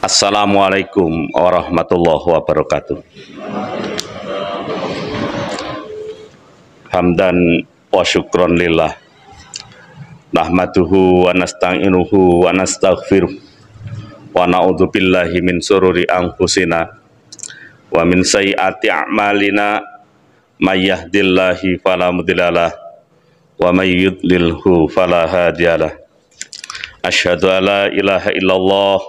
Assalamualaikum warahmatullahi wabarakatuh. Hamdan wa syukron lillah. Nahmaduhu wa nasta'inuhu wa nastaghfiruh. Wa na'udzu billahi min sururi anfusina wa min sayyiati a'malina. May yahdihillahu fala mudhillalah wa may yudlilhu fala hadiyalah. Asyhadu an la ilaha illallah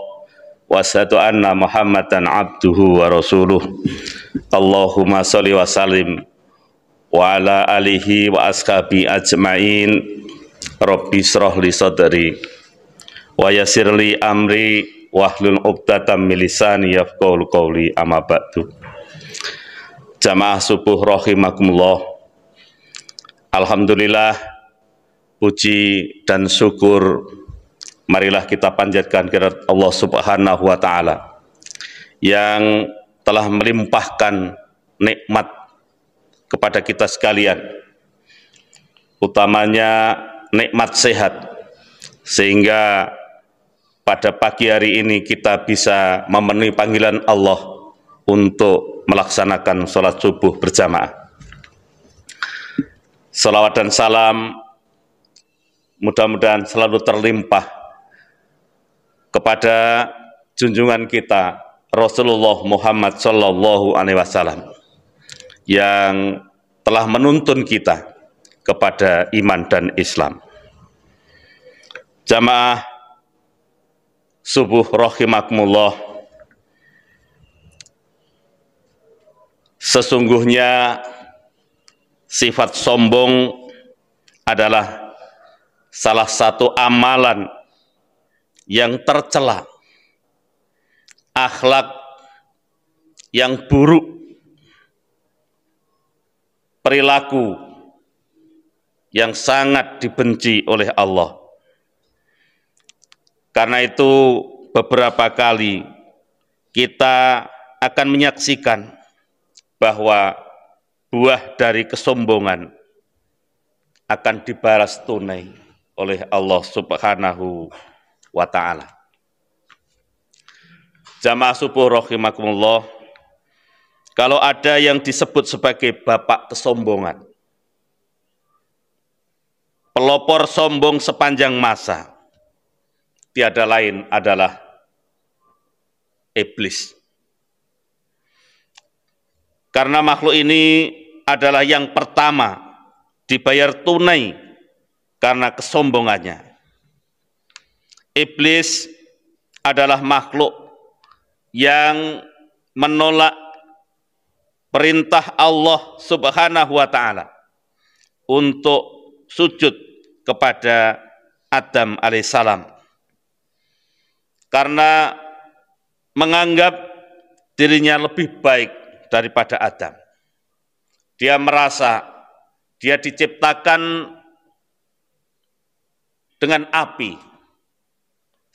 wa asyhadu anna Muhammadan abduhu wa rasuluh. Allahumma sholli wa sallim wa ala alihi wa ashabi ajmain. Rabbi shrah li sadri wa yassir li amri wahlul 'uqdatam min lisani yafqahu qawli, amma ba'du. Jamaah subuh rahimakumullah. Alhamdulillah, puji dan syukur marilah kita panjatkan kehadirat Allah Subhanahu wa taala yang telah melimpahkan nikmat kepada kita sekalian, utamanya nikmat sehat, sehingga pada pagi hari ini kita bisa memenuhi panggilan Allah untuk melaksanakan sholat subuh berjamaah. Salawat dan salam mudah-mudahan selalu terlimpah kepada junjungan kita Rasulullah Muhammad Sallallahu Alaihi Wasallam yang telah menuntun kita kepada iman dan Islam. Jamaah subuh rahimakumullah, sesungguhnya sifat sombong adalah salah satu amalan yang tercela, akhlak yang buruk, perilaku yang sangat dibenci oleh Allah. Karena itu beberapa kali kita akan menyaksikan bahwa buah dari kesombongan akan dibalas tunai oleh Allah Subhanahu wa ta'ala. Jamaah subuh rahimakumullah, kalau ada yang disebut sebagai bapak kesombongan, pelopor sombong sepanjang masa, tiada lain adalah iblis. Karena makhluk ini adalah yang pertama dibayar tunai karena kesombongannya. Iblis adalah makhluk yang menolak perintah Allah Subhanahu wa ta'ala untuk sujud kepada Adam alaihissalam, karena menganggap dirinya lebih baik daripada Adam. Dia merasa dia diciptakan dengan api,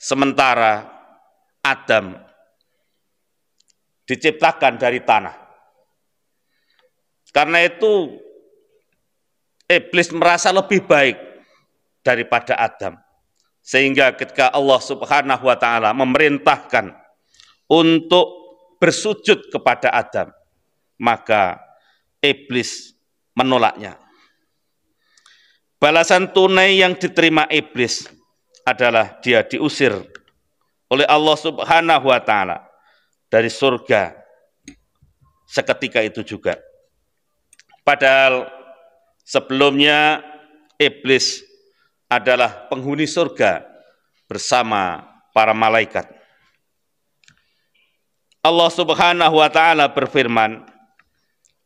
sementara Adam diciptakan dari tanah. Karena itu iblis merasa lebih baik daripada Adam, sehingga ketika Allah Subhanahu wa ta'ala memerintahkan untuk bersujud kepada Adam, maka iblis menolaknya. Balasan tunai yang diterima iblis adalah dia diusir oleh Allah Subhanahu wa ta'ala dari surga seketika itu juga. Padahal sebelumnya iblis adalah penghuni surga bersama para malaikat. Allah Subhanahu wa ta'ala berfirman,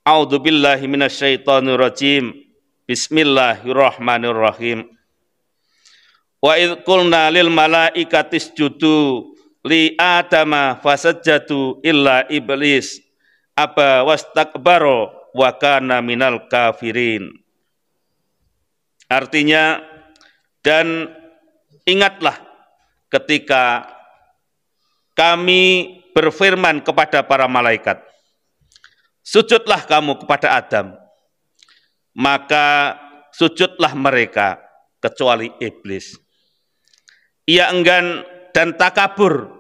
A'udzu billahi minasyaitonir rajim. Bismillahirrahmanirrahim. Wa idz qulna lil malaikati isjudu li adama fasajjadu illa iblis aba wastakbara wa kana minal kafirin. Artinya, dan ingatlah ketika kami berfirman kepada para malaikat, sujudlah kamu kepada Adam, maka sujudlah mereka kecuali iblis. Ia enggan dan takabur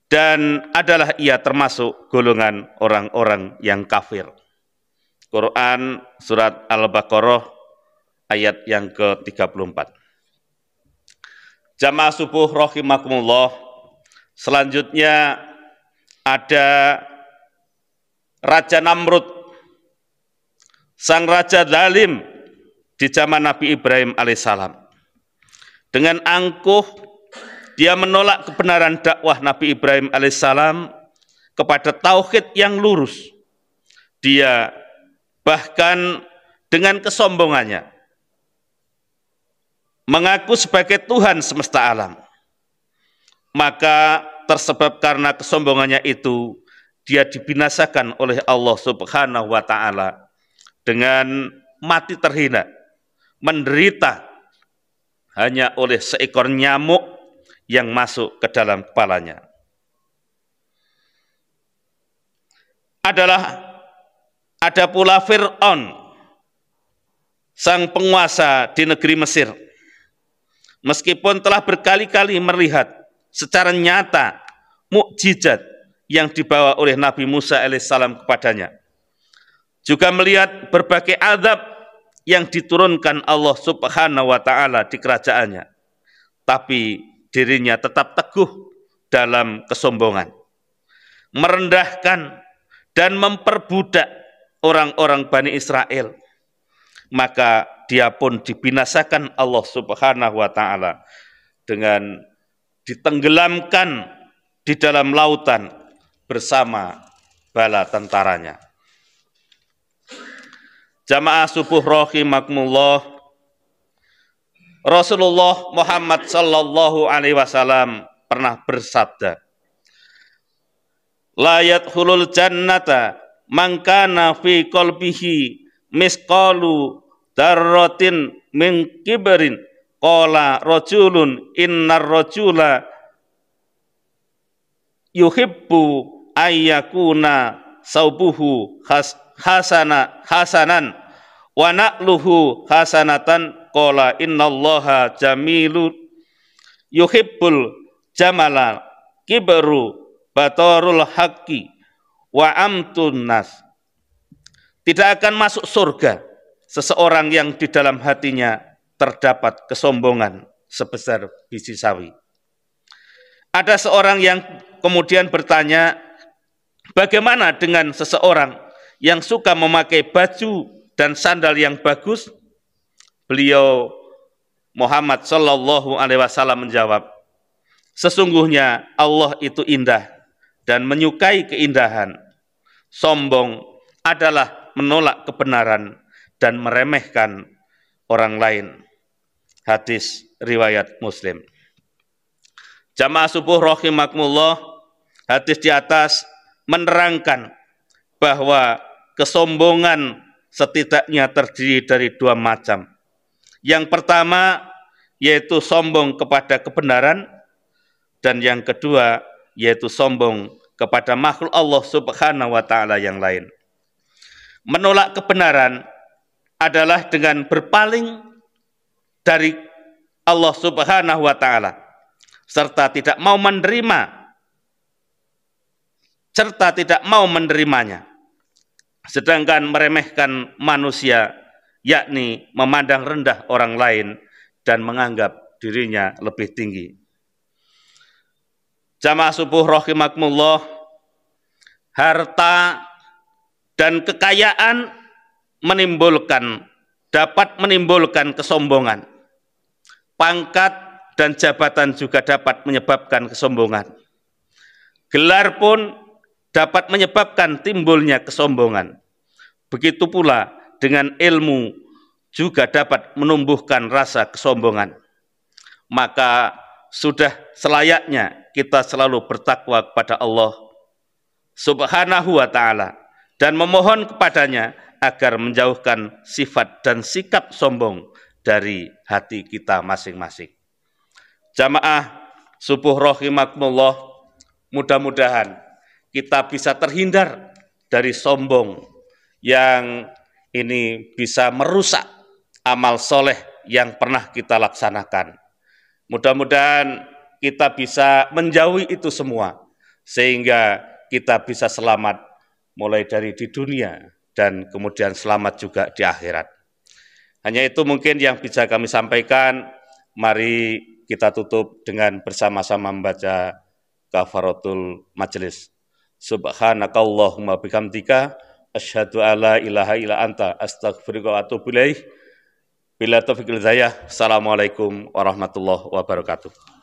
dan adalah ia termasuk golongan orang-orang yang kafir. Quran surat Al-Baqarah ayat yang ke-34. Jamaah subuh rahimakumullah, selanjutnya ada Raja Namrud, sang raja zalim di zaman Nabi Ibrahim alaihissalam. Dengan angkuh dia menolak kebenaran dakwah Nabi Ibrahim alaihissalam kepada tauhid yang lurus. Dia bahkan dengan kesombongannya mengaku sebagai Tuhan semesta alam. Maka tersebab karena kesombongannya itu, dia dibinasakan oleh Allah Subhanahu wa Ta'ala dengan mati terhina, menderita hanya oleh seekor nyamuk yang masuk ke dalam kepalanya. Ada pula Fir'aun, sang penguasa di negeri Mesir. Meskipun telah berkali-kali melihat secara nyata mukjizat yang dibawa oleh Nabi Musa alaihissalam kepadanya, juga melihat berbagai azab yang diturunkan Allah Subhanahu wa Ta'ala di kerajaannya, tapi dirinya tetap teguh dalam kesombongan, merendahkan dan memperbudak orang-orang Bani Israel. Maka dia pun dibinasakan Allah Subhanahu wa Ta'ala dengan ditenggelamkan di dalam lautan bersama bala tentaranya. Jamaah subuh rahimakumullah, Rasulullah Muhammad sallallahu alaihi wasallam pernah bersabda, la yadkhulul jannata man kana fi qalbihi misqalu darratin min kibrin, qala rajulun innar rajula yuhibbu ayyakuna saubuhu hasanan wa na'luhu hasanatan, qala innallaha jamilun yuhibbul jamala kibru batarul haqqi wa amtun nas. Tidak akan masuk surga seseorang yang di dalam hatinya terdapat kesombongan sebesar biji sawi. Ada seorang yang kemudian bertanya, bagaimana dengan seseorang yang suka memakai baju dan sandal yang bagus? Beliau Muhammad sallallahu alaihi wasallam menjawab, sesungguhnya Allah itu indah dan menyukai keindahan. Sombong adalah menolak kebenaran dan meremehkan orang lain. Hadis riwayat Muslim. Jamaah subuh rahimakumullah, hadis di atas menerangkan bahwa kesombongan setidaknya terdiri dari dua macam. Yang pertama yaitu sombong kepada kebenaran, dan yang kedua yaitu sombong kepada makhluk Allah Subhanahu wa Ta'ala yang lain. Menolak kebenaran adalah dengan berpaling dari Allah Subhanahu wa Ta'ala, serta tidak mau menerimanya. Sedangkan meremehkan manusia, yakni memandang rendah orang lain dan menganggap dirinya lebih tinggi. Jamaah subuh rahimakumullah, harta dan kekayaan dapat menimbulkan kesombongan. Pangkat dan jabatan juga dapat menyebabkan kesombongan. Gelar pun dapat menyebabkan timbulnya kesombongan. Begitu pula dengan ilmu juga dapat menumbuhkan rasa kesombongan. Maka sudah selayaknya kita selalu bertakwa kepada Allah Subhanahu wa Ta'ala dan memohon kepadanya agar menjauhkan sifat dan sikap sombong dari hati kita masing-masing. Jamaah subuh rahimakumullah, mudah-mudahan kita bisa terhindar dari sombong yang ini bisa merusak amal soleh yang pernah kita laksanakan. Mudah-mudahan kita bisa menjauhi itu semua, sehingga kita bisa selamat mulai dari di dunia dan kemudian selamat juga di akhirat. Hanya itu mungkin yang bisa kami sampaikan. Mari kita tutup dengan bersama-sama membaca kafaratul majelis. Subhanakallahumma bihamdika asyhadu alla ilaha illa anta astaghfiruka wa atubu ilaik. Bila taufiq hidayah. Assalamualaikum warahmatullahi wabarakatuh.